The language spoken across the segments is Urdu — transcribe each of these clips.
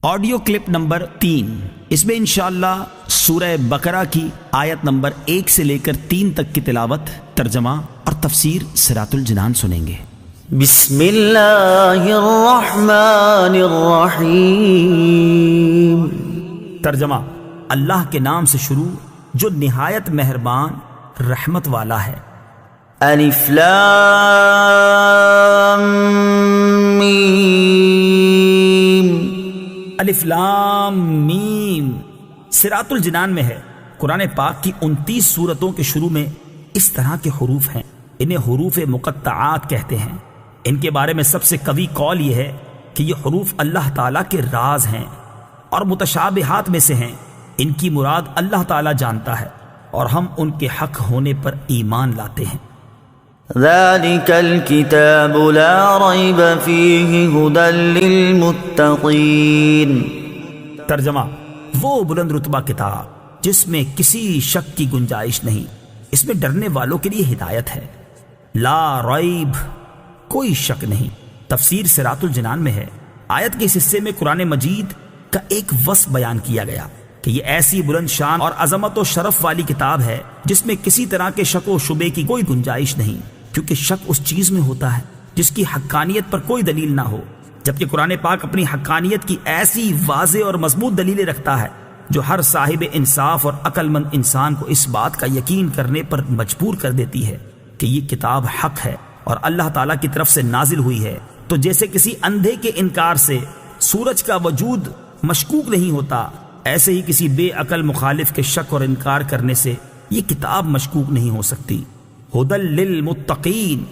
آڈیو کلپ نمبر 3، اس میں انشاءاللہ سورہ بقرہ کی آیت نمبر 1 سے لے کر 3 تک کی تلاوت، ترجمہ اور تفسیر صراط الجنان سنیں گے۔ بسم اللہ الرحمن الرحیم۔ ترجمہ: اللہ کے نام سے شروع جو نہایت مہربان رحمت والا ہے۔ الف لام میم۔ الف لام میم صراط الجنان میں ہے۔ قرآن پاک کی 29 سورتوں کے شروع میں اس طرح کے حروف ہیں، انہیں حروف مقطعات کہتے ہیں۔ ان کے بارے میں سب سے قوی قول یہ ہے کہ یہ حروف اللہ تعالیٰ کے راز ہیں اور متشابہات میں سے ہیں۔ ان کی مراد اللہ تعالیٰ جانتا ہے اور ہم ان کے حق ہونے پر ایمان لاتے ہیں۔ ذالک الکتاب لا ریب فیہ ھدی للمتقین۔ ترجمہ: وہ بلند رتبہ کتاب جس میں کسی شک کی گنجائش نہیں، اس میں ڈرنے والوں کے لیے ہدایت ہے۔ لا ریب، کوئی شک نہیں۔ تفسیر صراط الجنان میں ہے۔ آیت کے اس حصے میں قرآن مجید کا ایک وصف بیان کیا گیا کہ یہ ایسی بلند شان اور عظمت و شرف والی کتاب ہے جس میں کسی طرح کے شک و شبے کی کوئی گنجائش نہیں، کیونکہ شک اس چیز میں ہوتا ہے جس کی حقانیت پر کوئی دلیل نہ ہو، جبکہ قرآن پاک اپنی حقانیت کی ایسی واضح اور مضبوط دلیلیں رکھتا ہے جو ہر صاحب انصاف اور عقل مند انسان کو اس بات کا یقین کرنے پر مجبور کر دیتی ہے کہ یہ کتاب حق ہے اور اللہ تعالیٰ کی طرف سے نازل ہوئی ہے۔ تو جیسے کسی اندھے کے انکار سے سورج کا وجود مشکوک نہیں ہوتا، ایسے ہی کسی بے عقل مخالف کے شک اور انکار کرنے سے یہ کتاب مشکوک نہیں ہو سکتی۔ ھدی للمتقین،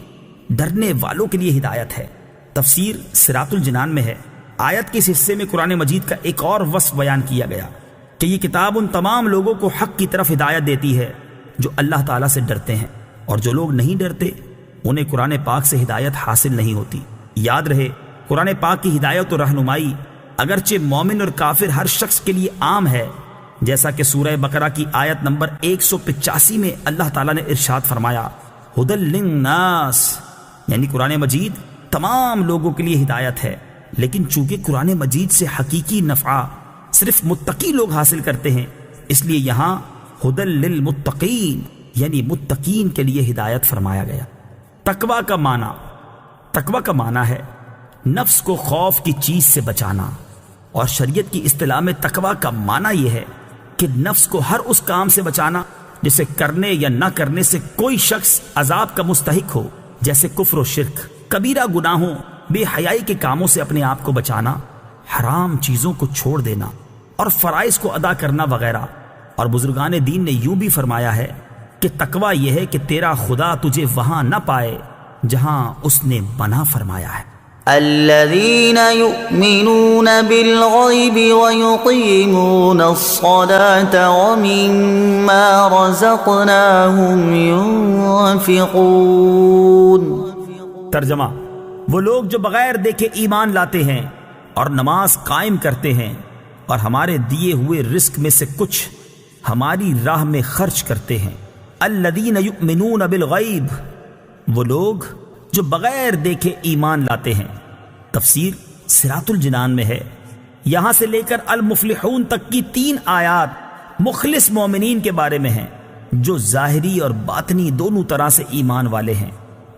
ڈرنے والوں کے لیے ہدایت ہے۔ تفسیر صراط الجنان میں ہے۔ آیت کے اس حصے میں قرآن مجید کا ایک اور وصف بیان کیا گیا کہ یہ کتاب ان تمام لوگوں کو حق کی طرف ہدایت دیتی ہے جو اللہ تعالیٰ سے ڈرتے ہیں، اور جو لوگ نہیں ڈرتے انہیں قرآن پاک سے ہدایت حاصل نہیں ہوتی۔ یاد رہے، قرآن پاک کی ہدایت و رہنمائی اگرچہ مومن اور کافر ہر شخص کے لیے عام ہے، جیسا کہ سورہ بقرہ کی آیت نمبر 185 میں اللہ تعالیٰ نے ارشاد فرمایا، ھدی للناس، یعنی قرآن مجید تمام لوگوں کے لیے ہدایت ہے۔ لیکن چونکہ قرآن مجید سے حقیقی نفع صرف متقی لوگ حاصل کرتے ہیں، اس لیے یہاں ھدی للمتقین یعنی متقین کے لیے ہدایت فرمایا گیا۔ تقویٰ کا معنی ہے نفس کو خوف کی چیز سے بچانا، اور شریعت کی اصطلاح میں تقویٰ کا معنی یہ ہے کہ نفس کو ہر اس کام سے بچانا جسے کرنے یا نہ کرنے سے کوئی شخص عذاب کا مستحق ہو، جیسے کفر و شرک، کبیرہ گناہوں، بے حیائی کے کاموں سے اپنے آپ کو بچانا، حرام چیزوں کو چھوڑ دینا اور فرائض کو ادا کرنا وغیرہ۔ اور بزرگان دین نے یوں بھی فرمایا ہے کہ تقویٰ یہ ہے کہ تیرا خدا تجھے وہاں نہ پائے جہاں اس نے منع فرمایا ہے۔ الذين يؤمنون بالغيب ويقيمون الصلاة ومما رزقناهم ينفقون۔ ترجمہ: وہ لوگ جو بغیر دیکھے ایمان لاتے ہیں اور نماز قائم کرتے ہیں اور ہمارے دیے ہوئے رزق میں سے کچھ ہماری راہ میں خرچ کرتے ہیں۔ الذین یؤمنون بالغیب، وہ لوگ جو بغیر دیکھے ایمان لاتے ہیں۔ تفسیر صراط الجنان میں ہے۔ یہاں سے لے کر المفلحون تک کی 3 آیات مخلص مومنین کے بارے میں ہیں جو ظاہری اور باطنی دونوں طرح سے ایمان والے ہیں۔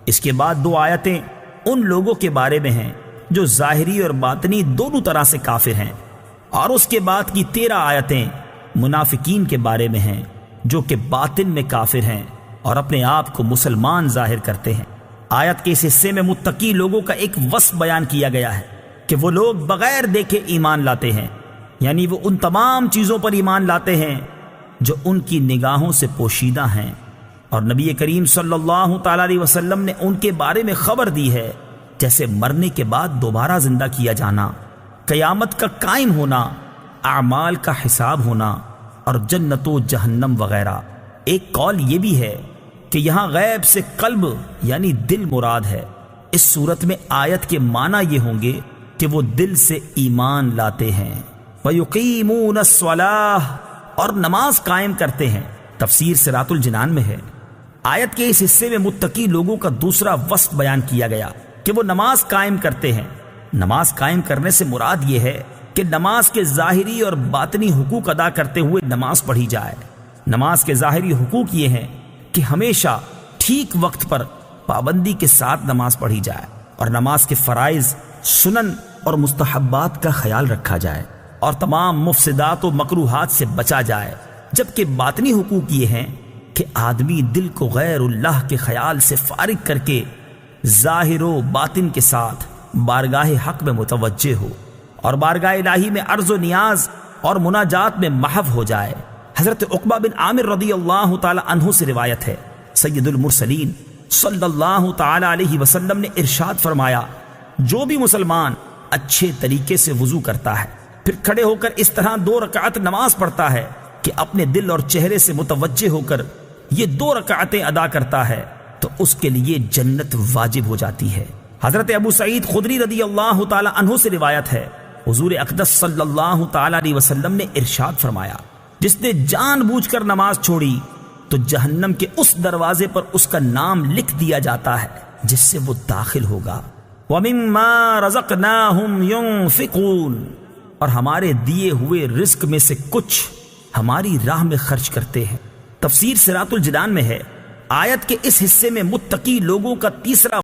اس کے بعد 2 آیتیں ان لوگوں کے بارے میں ہیں جو ظاہری اور باطنی دونوں طرح سے کافر ہیں، اور اس کے بعد کی 13 آیتیں منافقین کے بارے میں ہیں جو کہ باطن میں کافر ہیں اور اپنے آپ کو مسلمان ظاہر کرتے ہیں۔ آیت کے اس حصے میں متقی لوگوں کا ایک وصف بیان کیا گیا ہے کہ وہ لوگ بغیر دیکھے ایمان لاتے ہیں، یعنی وہ ان تمام چیزوں پر ایمان لاتے ہیں جو ان کی نگاہوں سے پوشیدہ ہیں، اور نبی کریم صلی اللہ تعالی علیہ وسلم نے ان کے بارے میں خبر دی ہے، جیسے مرنے کے بعد دوبارہ زندہ کیا جانا، قیامت کا قائم ہونا، اعمال کا حساب ہونا اور جنت و جہنم وغیرہ۔ ایک قول یہ بھی ہے کہ یہاں غیب سے قلب یعنی دل مراد ہے۔ اس صورت میں آیت کے معنی یہ ہوں گے کہ وہ دل سے ایمان لاتے ہیں۔ وَيُقِيمُونَ الصَّلَاةَ، اور نماز قائم کرتے ہیں۔ تفسیر صراط الجنان میں ہے۔ آیت کے اس حصے میں متقی لوگوں کا دوسرا وصف بیان کیا گیا کہ وہ نماز قائم کرتے ہیں۔ نماز قائم کرنے سے مراد یہ ہے کہ نماز کے ظاہری اور باطنی حقوق ادا کرتے ہوئے نماز پڑھی جائے۔ نماز کے ظاہری حقوق یہ ہیں کہ ہمیشہ ٹھیک وقت پر پابندی کے ساتھ نماز پڑھی جائے، اور نماز کے فرائض، سنن اور مستحبات کا خیال رکھا جائے، اور تمام مفسدات و مکروہات سے بچا جائے۔ جبکہ باطنی حقوق یہ ہیں کہ آدمی دل کو غیر اللہ کے خیال سے فارغ کر کے ظاہر و باطن کے ساتھ بارگاہ حق میں متوجہ ہو، اور بارگاہ الہی میں عرض و نیاز اور مناجات میں محو ہو جائے۔ حضرت عقبہ بن عامر رضی اللہ تعالی عنہ سے روایت ہے، سید المرسلین صلی اللہ تعالی علیہ وسلم نے ارشاد فرمایا، جو بھی مسلمان اچھے طریقے سے وضو کرتا ہے، پھر کھڑے ہو کر اس طرح 2 رکعت نماز پڑھتا ہے کہ اپنے دل اور چہرے سے متوجہ ہو کر یہ 2 رکعتیں ادا کرتا ہے، تو اس کے لیے جنت واجب ہو جاتی ہے۔ حضرت ابو سعید خدری رضی اللہ تعالی عنہ سے روایت ہے، حضور اقدس صلی اللہ تعالی علیہ وسلم نے ارشاد فرمایا، جس نے جان بوجھ کر نماز چھوڑی تو جہنم کے اس دروازے پر اس کا نام لکھ دیا جاتا ہے جس سے وہ داخل ہوگا۔ وَمِمَّا رَزَقْنَاهُمْ يُنْفِقُونَ، اور ہمارے دیے ہوئے رزق میں سے کچھ ہماری راہ میں خرچ کرتے ہیں۔ تفسیر صراط الجنان میں ہے، آیت کے اس حصے میں متقی لوگوں کا تیسرا